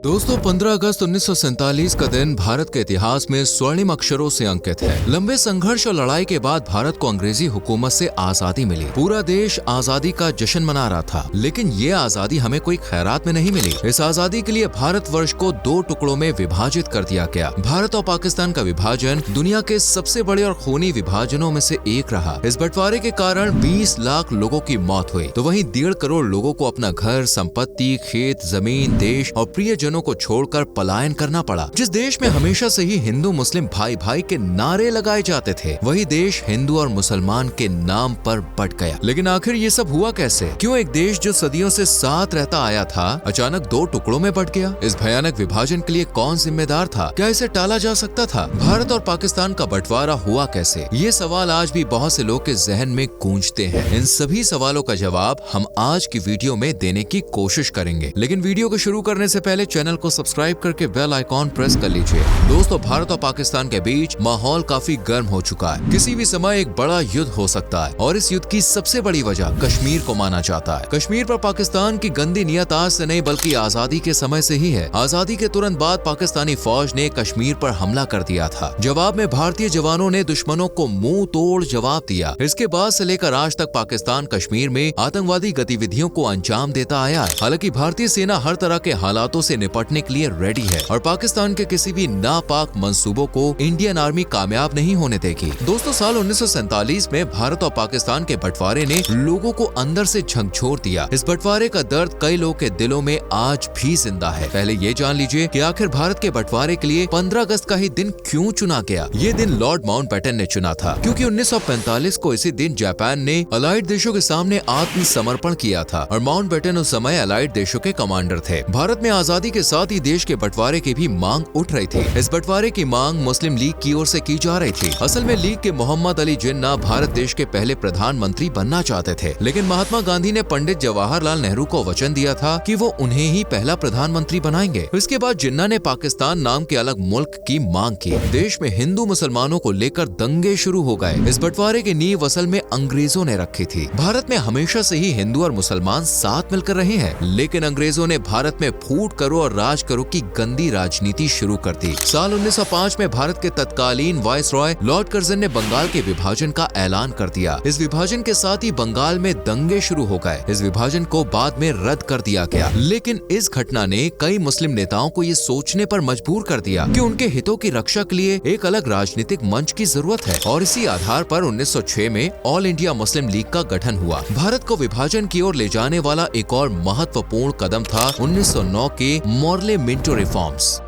दोस्तों 15 अगस्त 1947 का दिन भारत के इतिहास में स्वर्णिम अक्षरों से अंकित है। लंबे संघर्ष और लड़ाई के बाद भारत को अंग्रेजी हुकूमत से आजादी मिली। पूरा देश आजादी का जश्न मना रहा था, लेकिन ये आजादी हमें कोई खैरात में नहीं मिली। इस आजादी के लिए भारत वर्ष को 2 टुकड़ों में विभाजित कर दिया गया। भारत और पाकिस्तान का विभाजन दुनिया के सबसे बड़े और खूनी विभाजनों में से एक रहा। इस बंटवारे के कारण 20 लाख लोगों की मौत हुई, तो वहीं 1.5 करोड़ लोगों को अपना घर, संपत्ति, खेत, जमीन, देश और प्रियजनों को छोड़कर पलायन करना पड़ा। जिस देश में हमेशा से ही हिंदू मुस्लिम भाई भाई के नारे लगाए जाते थे, वही देश हिंदू और मुसलमान के नाम पर बट गया। लेकिन आखिर ये सब हुआ कैसे? क्यों एक देश जो सदियों से साथ रहता आया था अचानक 2 टुकड़ों में बट गया? इस भयानक विभाजन के लिए कौन जिम्मेदार था? क्या इसे टाला जा सकता था? भारत और पाकिस्तान का बंटवारा हुआ कैसे? ये सवाल आज भी बहुत से लोग के जहन में गूंजते हैं। इन सभी सवालों का जवाब हम आज की वीडियो में देने की कोशिश करेंगे। लेकिन वीडियो को शुरू करने से पहले चैनल को सब्सक्राइब करके बेल आइकॉन प्रेस कर लीजिए। दोस्तों, भारत और पाकिस्तान के बीच माहौल काफी गर्म हो चुका है। किसी भी समय एक बड़ा युद्ध हो सकता है और इस युद्ध की सबसे बड़ी वजह कश्मीर को माना जाता है। कश्मीर पर पाकिस्तान की गंदी नियत आज से नहीं बल्कि आजादी के समय से ही है। आजादी के तुरंत बाद पाकिस्तानी फौज ने कश्मीर पर हमला कर दिया था। जवाब में भारतीय जवानों ने दुश्मनों को मुंह तोड़ जवाब दिया। इसके बाद से लेकर आज तक पाकिस्तान कश्मीर में आतंकवादी गतिविधियों को अंजाम देता आया है। हालांकि भारतीय सेना हर तरह के हालातों से निपटने के लिए रेडी है और पाकिस्तान के किसी भी नापाक मंसूबों को इंडियन आर्मी कामयाब नहीं होने देगी। दोस्तों, साल 1947 में भारत और पाकिस्तान के बंटवारे ने लोगों को अंदर से झकझोर दिया। इस बंटवारे का दर्द कई लोगों के दिलों में आज भी जिंदा है। पहले ये जान लीजिए कि आखिर भारत के बंटवारे के लिए 15 अगस्त का ही दिन क्यों चुना गया। ये दिन लॉर्ड माउंटबेटन ने चुना था क्योंकि 1945 को इसी दिन जापान ने अलाइड देशों के सामने आत्मसमर्पण किया था और माउंटबेटन उस समय अलाइड देशों के कमांडर थे। भारत में आजादी के साथ ही देश के बंटवारे की भी मांग उठ रही थी। इस बंटवारे की मांग मुस्लिम लीग की ओर से की जा रही थी। असल में लीग के मोहम्मद अली जिन्ना भारत देश के पहले प्रधानमंत्री बनना चाहते थे, लेकिन महात्मा गांधी ने पंडित जवाहरलाल नेहरू को वचन दिया था कि वो उन्हें ही पहला प्रधानमंत्री बनाएंगे। इसके बाद जिन्ना ने पाकिस्तान नाम के अलग मुल्क की मांग की। देश में हिंदू मुसलमानों को लेकर दंगे शुरू हो गए। इस बंटवारे की नींव असल में अंग्रेजों ने रखी थी। भारत में हमेशा से ही हिंदू और मुसलमान साथ मिलकर रहे हैं, लेकिन अंग्रेजों ने भारत में फूट करो और राज करो की गंदी राजनीति शुरू कर दी। साल 1905 में भारत के तत्कालीन वायसरॉय लॉर्ड कर्जन ने बंगाल के विभाजन का ऐलान कर दिया। इस विभाजन के साथ ही बंगाल में दंगे शुरू हो गए। इस विभाजन को बाद में रद्द कर दिया गया, लेकिन इस घटना ने कई मुस्लिम नेताओं को ये सोचने पर मजबूर कर दिया कि उनके हितों की रक्षा के लिए एक अलग राजनीतिक मंच की जरूरत है और इसी आधार पर 1906 में ऑल इंडिया मुस्लिम लीग का गठन हुआ। भारत को विभाजन की ओर ले जाने वाला एक और महत्वपूर्ण कदम था 1909 के मॉर्ले मिंटो रिफॉर्म्स।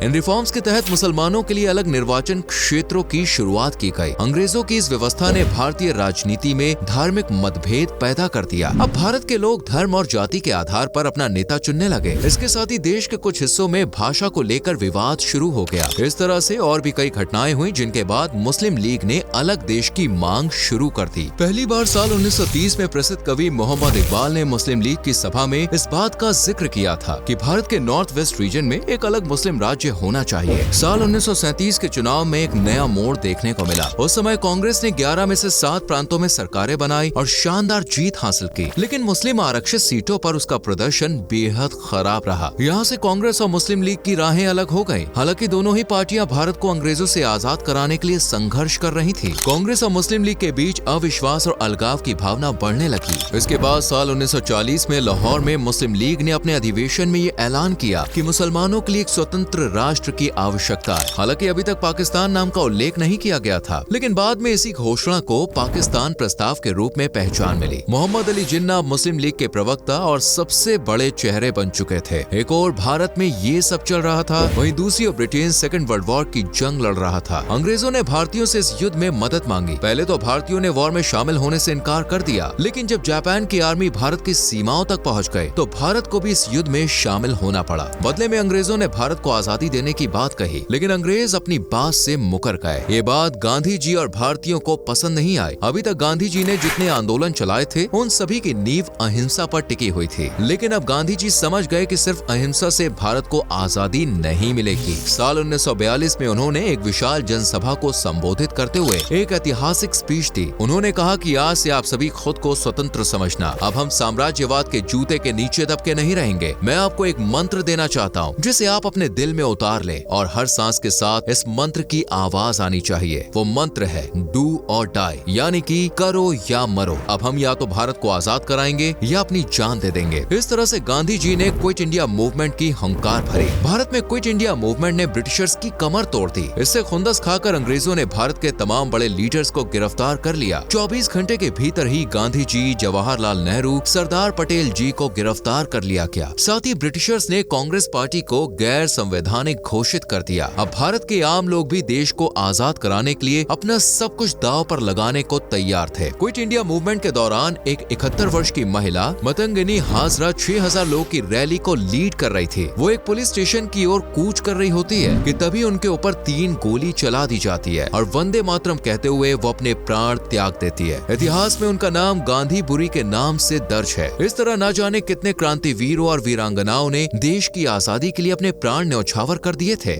इन रिफॉर्म्स के तहत मुसलमानों के लिए अलग निर्वाचन क्षेत्रों की शुरुआत की गई। अंग्रेजों की इस व्यवस्था ने भारतीय राजनीति में धार्मिक मतभेद पैदा कर दिया। अब भारत के लोग धर्म और जाति के आधार पर अपना नेता चुनने लगे। इसके साथ ही देश के कुछ हिस्सों में भाषा को लेकर विवाद शुरू हो गया। इस तरह से और भी कई घटनाएं हुई, जिनके बाद मुस्लिम लीग ने अलग देश की मांग शुरू कर दी। पहली बार साल 1930 में प्रसिद्ध कवि मोहम्मद इकबाल ने मुस्लिम लीग की सभा में इस बात का जिक्र किया था कि भारत के नॉर्थ वेस्ट रीजन में एक अलग मुस्लिम राज्य होना चाहिए। साल 1937 के चुनाव में एक नया मोड़ देखने को मिला। उस समय कांग्रेस ने 11 में से 7 प्रांतों में सरकारें बनाई और शानदार जीत हासिल की, लेकिन मुस्लिम आरक्षित सीटों पर उसका प्रदर्शन बेहद खराब रहा। यहाँ से कांग्रेस और मुस्लिम लीग की राहें अलग हो गयी। हालांकि दोनों ही पार्टियां भारत को अंग्रेजों से आजाद कराने के लिए संघर्ष कर रही थी। कांग्रेस और मुस्लिम लीग के बीच अविश्वास और अलगाव की भावना बढ़ने लगी। इसके बाद साल 1940 में लाहौर में मुस्लिम लीग ने अपने अधिवेशन में ये ऐलान किया कि मुसलमानों के लिए एक स्वतंत्र राष्ट्र की आवश्यकता है। हालांकि अभी तक पाकिस्तान नाम का उल्लेख नहीं किया गया था, लेकिन बाद में इसी घोषणा को पाकिस्तान प्रस्ताव के रूप में पहचान मिली। मोहम्मद अली जिन्ना मुस्लिम लीग के प्रवक्ता और सबसे बड़े चेहरे बन चुके थे। एक और भारत में ये सब चल रहा था, वहीं दूसरी ओर ब्रिटेन सेकंड वर्ल्ड वॉर की जंग लड़ रहा था। अंग्रेजों ने भारतीयों से इस युद्ध में मदद मांगी। पहले तो भारतीयों ने वॉर में शामिल होने से इनकार कर दिया, लेकिन जब जापान की आर्मी भारत की सीमाओं तक पहुँच गए तो भारत को भी इस युद्ध में शामिल होना पड़ा। बदले में अंग्रेजों ने भारत को आजादी आजादी देने की बात कही, लेकिन अंग्रेज अपनी बात से मुकर गए। ये बात गांधी जी और भारतीयों को पसंद नहीं आई। अभी तक गांधी जी ने जितने आंदोलन चलाए थे उन सभी की नींव अहिंसा पर टिकी हुई थी, लेकिन अब गांधी जी समझ गए कि सिर्फ अहिंसा से भारत को आजादी नहीं मिलेगी। साल 1942 में उन्होंने एक विशाल जनसभा को संबोधित करते हुए एक ऐतिहासिक स्पीच दी। उन्होंने कहा कि आज से आप सभी खुद को स्वतंत्र समझना, अब हम साम्राज्यवाद के जूते के नीचे दबके नहीं रहेंगे। मैं आपको एक मंत्र देना चाहता हूँ जिसे आप अपने दिल में उतार लें और हर सांस के साथ इस मंत्र की आवाज आनी चाहिए। वो मंत्र है डू और डाई, यानी कि करो या मरो। अब हम या तो भारत को आजाद कराएंगे या अपनी जान दे देंगे। इस तरह से गांधी जी ने क्विट इंडिया मूवमेंट की हुंकार भरी। भारत में क्विट इंडिया मूवमेंट ने ब्रिटिशर्स की कमर तोड़ दी। इससे खुंदस खाकर अंग्रेजों ने भारत के तमाम बड़े लीडर्स को गिरफ्तार कर लिया। 24 घंटे के भीतर ही गांधी जी, जवाहरलाल नेहरू, सरदार पटेल जी को गिरफ्तार कर लिया गया। साथ ही ब्रिटिशर्स ने कांग्रेस पार्टी को गैर संवैधानिक घोषित कर दिया। अब भारत के आम लोग भी देश को आजाद कराने के लिए अपना सब कुछ दांव पर लगाने को तैयार थे। क्विट इंडिया मूवमेंट के दौरान एक 71 वर्ष की महिला मतंगिनी हाजरा 6000 लोगों की रैली को लीड कर रही थी। वो एक पुलिस स्टेशन की ओर कूच कर रही होती है कि तभी उनके ऊपर 3 गोली चला दी जाती है और वंदे मातरम कहते हुए वो अपने प्राण त्याग देती है। इतिहास में उनका नाम गांधी बुरी के नाम से दर्ज है। इस तरह न जाने कितने क्रांतिवीरों और वीरांगनाओं ने देश की आजादी के लिए अपने प्राण न्यौछावर कर दिए थे।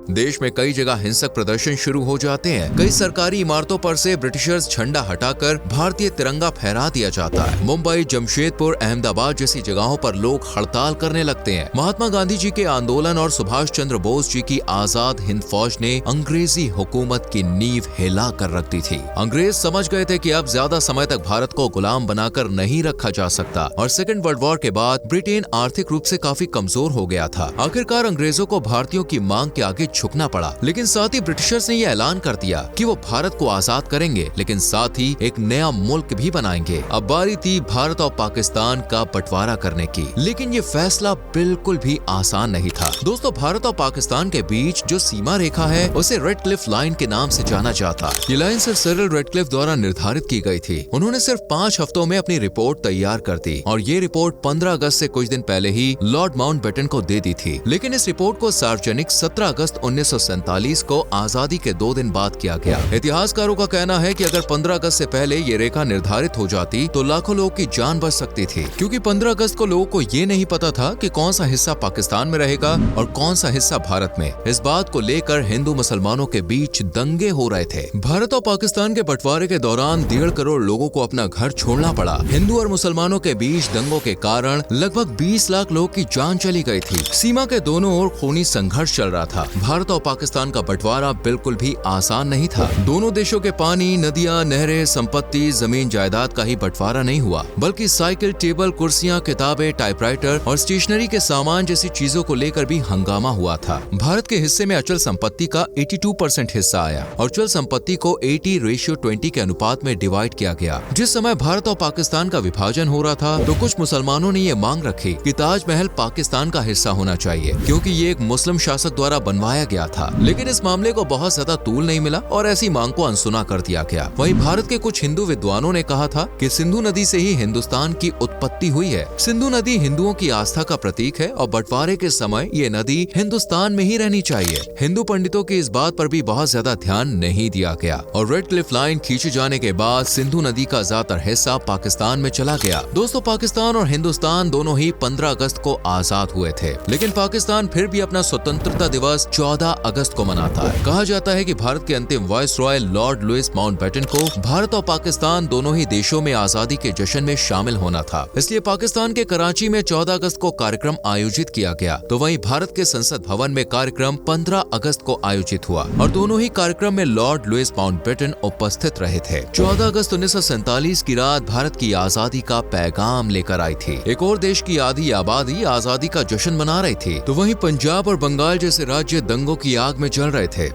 देश में कई जगह हिंसक प्रदर्शन शुरू हो जाते हैं। कई सरकारी इमारतों पर से ब्रिटिशर्स झंडा हटाकर भारतीय तिरंगा फहरा दिया जाता है। मुंबई, जमशेदपुर, अहमदाबाद जैसी जगहों पर लोग हड़ताल करने लगते हैं। महात्मा गांधी जी के आंदोलन और सुभाष चंद्र बोस जी की आजाद हिंद फौज ने अंग्रेजी हुकूमत की नींव हिला कर रख दी थी। अंग्रेज समझ गए थे कि अब ज्यादा समय तक भारत को गुलाम बनाकर नहीं रखा जा सकता और सेकेंड वर्ल्ड वॉर के बाद ब्रिटेन आर्थिक रूप से काफी कमजोर हो गया था। आखिरकार अंग्रेजों को भारतीयों की मांग के आगे झुकना पड़ा, लेकिन साथ ही ब्रिटिशर्स ने यह ऐलान कर दिया कि वो भारत को आजाद करेंगे, लेकिन साथ ही एक नया मुल्क भी बनाएंगे। अब बारी थी भारत और पाकिस्तान का बंटवारा करने की, लेकिन ये फैसला बिल्कुल भी आसान नहीं था। दोस्तों, भारत और पाकिस्तान के बीच जो सीमा रेखा है उसे रेड क्लिफ लाइन के नाम से जाना जाता। ये लाइन सिर्फ सिरिल रेडक्लिफ द्वारा निर्धारित की गई थी। उन्होंने सिर्फ 5 हफ्तों में अपनी रिपोर्ट तैयार कर दी और ये रिपोर्ट 15 अगस्त से कुछ दिन पहले ही लॉर्ड माउंटबेटन को दे दी थी, लेकिन इस रिपोर्ट को सार्वजनिक 17 अगस्त 1947 को आजादी के 2 दिन बाद किया गया। इतिहासकारों का कहना है कि अगर 15 अगस्त से पहले ये रेखा निर्धारित हो जाती तो लाखों लोगों की जान बच सकती थी, क्योंकि 15 अगस्त को लोगों को ये नहीं पता था कि कौन सा हिस्सा पाकिस्तान में रहेगा और कौन सा हिस्सा भारत में। इस बात को लेकर हिंदू मुसलमानों के बीच दंगे हो रहे थे। भारत और पाकिस्तान के बंटवारे के दौरान 1.5 करोड़ लोगों को अपना घर छोड़ना पड़ा। हिंदू और मुसलमानों के बीच दंगों के कारण लगभग 20 लाख लोगों की जान चली गई थी। सीमा के दोनों ओर खूनी संघर्ष चल रहा था। भारत और पाकिस्तान का बंटवारा बिल्कुल भी आसान नहीं था। दोनों देशों के पानी, नदियां, नहरें, संपत्ति, जमीन जायदाद का ही बंटवारा नहीं हुआ, बल्कि साइकिल, टेबल, कुर्सियां, किताबें, टाइपराइटर और स्टेशनरी के सामान जैसी चीजों को लेकर भी हंगामा हुआ था। भारत के हिस्से में अचल संपत्ति का 82% हिस्सा आया और चल संपत्ति को 80:20 के अनुपात में डिवाइड किया गया। जिस समय भारत और पाकिस्तान का विभाजन हो रहा था तो कुछ मुसलमानों ने ये मांग रखी कि ताजमहल पाकिस्तान का हिस्सा होना चाहिए, क्योंकि ये एक मुस्लिम शासक द्वारा बनवाया गया था। लेकिन इस मामले को बहुत ज्यादा तूल नहीं मिला और ऐसी मांग को अनसुना कर दिया गया। वहीं भारत के कुछ हिंदू विद्वानों ने कहा था कि सिंधु नदी से ही हिंदुस्तान की उत्पत्ति हुई है। सिंधु नदी हिंदुओं की आस्था का प्रतीक है और बंटवारे के समय ये नदी हिंदुस्तान में ही रहनी चाहिए। हिंदू पंडितों की इस बात पर भी बहुत ज्यादा ध्यान नहीं दिया गया और रेड क्लिफ लाइन खींचे जाने के बाद सिंधु नदी का ज्यादातर हिस्सा पाकिस्तान में चला गया। दोस्तों, पाकिस्तान और हिंदुस्तान दोनों ही 15 अगस्त को आजाद हुए थे, लेकिन पाकिस्तान फिर भी अपना स्वतंत्रता दिवस 14 अगस्त को मनाता है। कहा जाता है कि भारत के अंतिम वायसरॉय लॉर्ड लुइस माउंटबेटन को भारत और पाकिस्तान दोनों ही देशों में आजादी के जश्न में शामिल होना था, इसलिए पाकिस्तान के कराची में 14 अगस्त को कार्यक्रम आयोजित किया गया। तो वहीं भारत के संसद भवन में कार्यक्रम 15 अगस्त को आयोजित हुआ और दोनों ही कार्यक्रम में लॉर्ड लुइस माउंटबेटन उपस्थित रहे थे। 14 अगस्त 1947 की रात भारत की आजादी का पैगाम लेकर आई थी। एक और देश की आधी आबादी आजादी का जश्न मना रही थी, तो वहीं पंजाब और बंगाल जैसे राज्य दंगों की आग में जल रहे थे।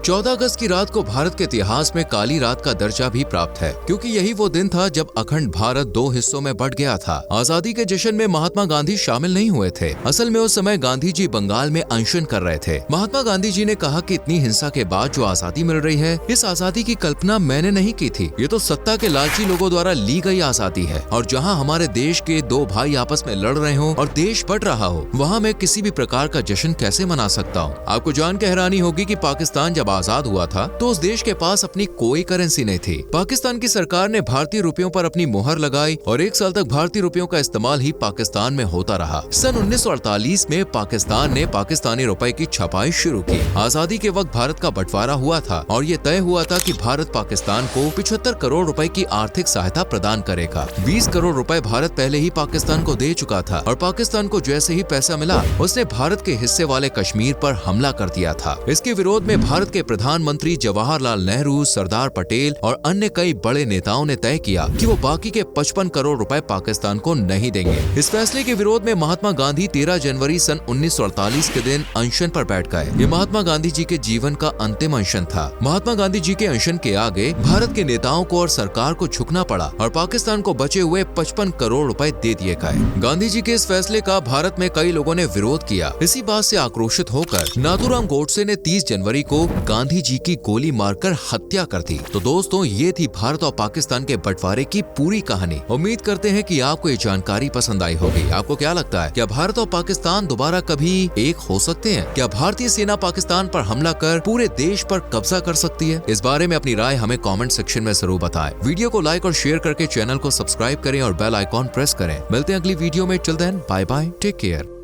14 अगस्त की रात को भारत के इतिहास में काली रात का दर्जा भी प्राप्त है, क्योंकि यही वो दिन था जब अखंड भारत 2 हिस्सों में बंट गया था। आजादी के जश्न में महात्मा गांधी शामिल नहीं हुए थे। असल में उस समय गांधी जी बंगाल में अनशन कर रहे थे। महात्मा गांधी जी ने कहा कि इतनी हिंसा के बाद जो आजादी मिल रही है, इस आजादी की कल्पना मैंने नहीं की थी। ये तो सत्ता के लालची लोगों द्वारा ली गई आजादी है, और जहां हमारे देश के 2 भाई आपस में लड़ रहे हो और देश बट रहा हो, वहां मैं किसी भी प्रकार का जश्न कैसे मना सकता हूँ। आपको जान के हैरानी होगी कि पाकिस्तान जब आजाद हुआ था तो उस देश के पास अपनी कोई करेंसी नहीं थी। पाकिस्तान की सरकार ने भारतीय रुपयों पर अपनी मोहर लगाई और 1 साल तक भारतीय रुपयों का इस्तेमाल ही पाकिस्तान में होता रहा। सन 1948 में पाकिस्तान ने पाकिस्तानी रुपए की छपाई शुरू की। आजादी के वक्त भारत का बंटवारा हुआ था और ये तय हुआ था कि भारत पाकिस्तान को 75 करोड़ रुपए की आर्थिक सहायता प्रदान करेगा। 20 करोड़ रुपए भारत पहले ही पाकिस्तान को दे चुका था और पाकिस्तान को जैसे ही पैसा मिला, उसने भारत के हिस्से वाले कश्मीर पर हमला कर दिया था। इसके विरोध में भारत के प्रधानमंत्री जवाहरलाल नेहरू, सरदार पटेल और अन्य कई बड़े नेताओं ने तय किया कि वो बाकी के 55 करोड़ रुपए पाकिस्तान को नहीं देंगे। इस फैसले के विरोध में महात्मा गांधी 13 जनवरी सन 1948 के दिन अनशन पर बैठ गए। ये महात्मा गांधी जी के जीवन का अंतिम अनशन था। महात्मा गांधी जी के अनशन के आगे भारत के नेताओं को और सरकार को झुकना पड़ा और पाकिस्तान को बचे हुए 55 करोड़ रुपए दे दिए गए। गांधी जी के इस फैसले का भारत में कई लोगों ने विरोध किया। इसी बात से आक्रोशित होकर नाथूराम गोडसे ने 30 जनवरी को गांधी जी की गोली मारकर हत्या कर दी। तो दोस्तों, ये थी भारत और पाकिस्तान के बंटवारे की पूरी कहानी। उम्मीद करते हैं कि आपको ये जानकारी पसंद आई होगी। आपको क्या लगता है, क्या भारत और पाकिस्तान दोबारा कभी एक हो सकते हैं? क्या भारतीय सेना पाकिस्तान पर हमला कर पूरे देश पर कब्जा कर सकती है? इस बारे में अपनी राय हमें कमेंट सेक्शन में जरूर बताएं। वीडियो को लाइक और शेयर करके चैनल को सब्सक्राइब करें और बेल आइकॉन प्रेस करें। मिलते हैं अगली वीडियो में। Till then, bye bye, take care.